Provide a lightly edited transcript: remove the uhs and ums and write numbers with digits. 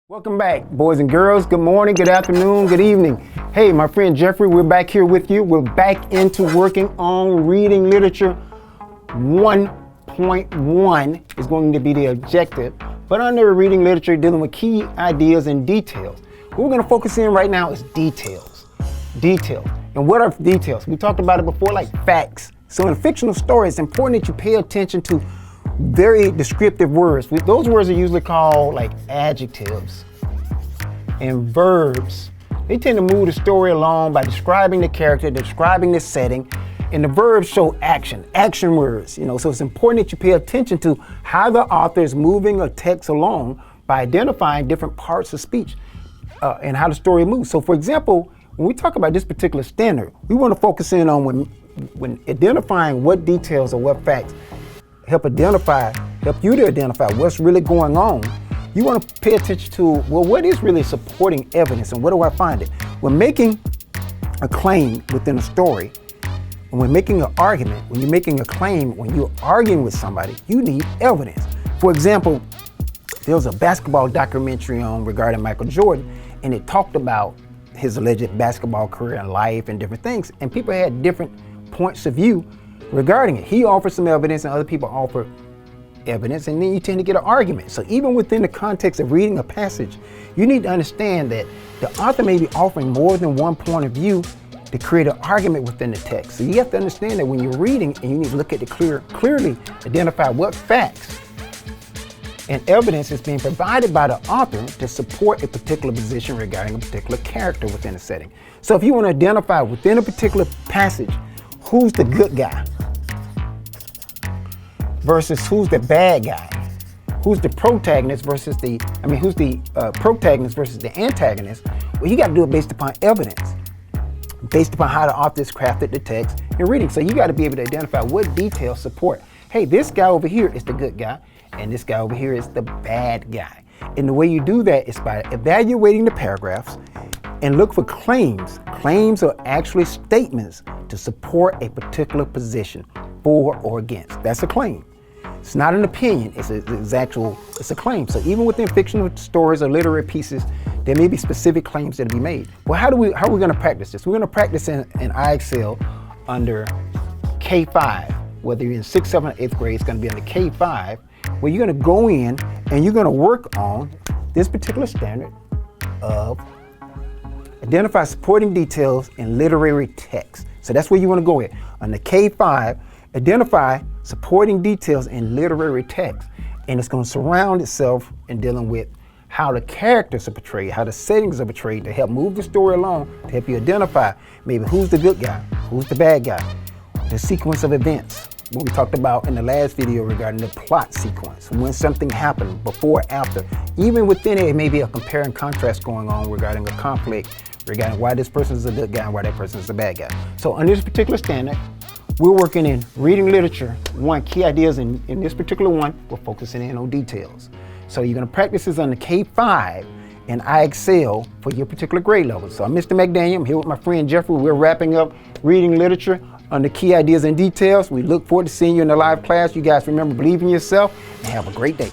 Welcome back, boys and girls. Good morning, good afternoon, good evening. Hey, my friend Jeffrey, we're back here with you. We're back into working on reading literature 1.1 is going to be the objective. But under reading literature, dealing with key ideas and details. What we're going to focus in right now is details. Details. And what are details? We talked about it before, like facts. So in a fictional story, it's important that you pay attention to very descriptive words. Those words are usually called like adjectives and verbs. They tend to move the story along by describing the character, describing the setting, and the verbs show action words. So it's important that you pay attention to how the author is moving a text along by identifying different parts of speech and how the story moves. So for example, when we talk about this particular standard, we want to focus in on when identifying what details or what facts help you to identify what's really going on. You want to pay attention to, well, what is really supporting evidence and where do I find it? When making a claim within a story, and when making an argument, when you're making a claim, when you're arguing with somebody, you need evidence. For example, there was a basketball documentary on regarding Michael Jordan, and it talked about his alleged basketball career and life and different things, and people had different points of view regarding it. He offered some evidence and other people offer evidence, and then you tend to get an argument. So even within the context of reading a passage, you need to understand that the author may be offering more than one point of view to create an argument within the text. So you have to understand that when you're reading, and you need to look at the clearly identify what facts and evidence is being provided by the author to support a particular position regarding a particular character within a setting. So if you want to identify within a particular passage who's the good guy versus who's the bad guy, who's the protagonist versus who's the protagonist versus the antagonist, well, you got to do it based upon evidence, based upon how the author's crafted the text and reading. So you got to be able to identify what details support, hey, this guy over here is the good guy, and this guy over here is the bad guy. And the way you do that is by evaluating the paragraphs and look for claims. Claims are actually statements to support a particular position, for or against. That's a claim. It's not an opinion, it's a claim. So even within fictional stories or literary pieces, there may be specific claims that will be made. Well, how are we going to practice this? We're going to practice in iExcel under K5. Whether you're in 6th, 7th, or 8th grade, it's going to be under K5, where you're going to go in and you're going to work on this particular standard of identify supporting details in literary text. So that's where you want to go with. On the K5, identify supporting details in literary text. And it's going to surround itself in dealing with how the characters are portrayed, how the settings are portrayed to help move the story along, to help you identify maybe who's the good guy, who's the bad guy, the sequence of events. What we talked about in the last video regarding the plot sequence, when something happened, before, after. Even within it, may be a compare and contrast going on regarding a conflict, regarding why this person is a good guy and why that person is a bad guy. So under this particular standard, we're working in reading literature. One, key ideas in this particular one, we're focusing in on details. So you're gonna practice this on the K5 in iExcel for your particular grade level. So I'm Mr. McDaniel, I'm here with my friend Jeffrey. We're wrapping up reading literature on the key ideas and details. We look forward to seeing you in the live class. You guys remember, believe in yourself and have a great day.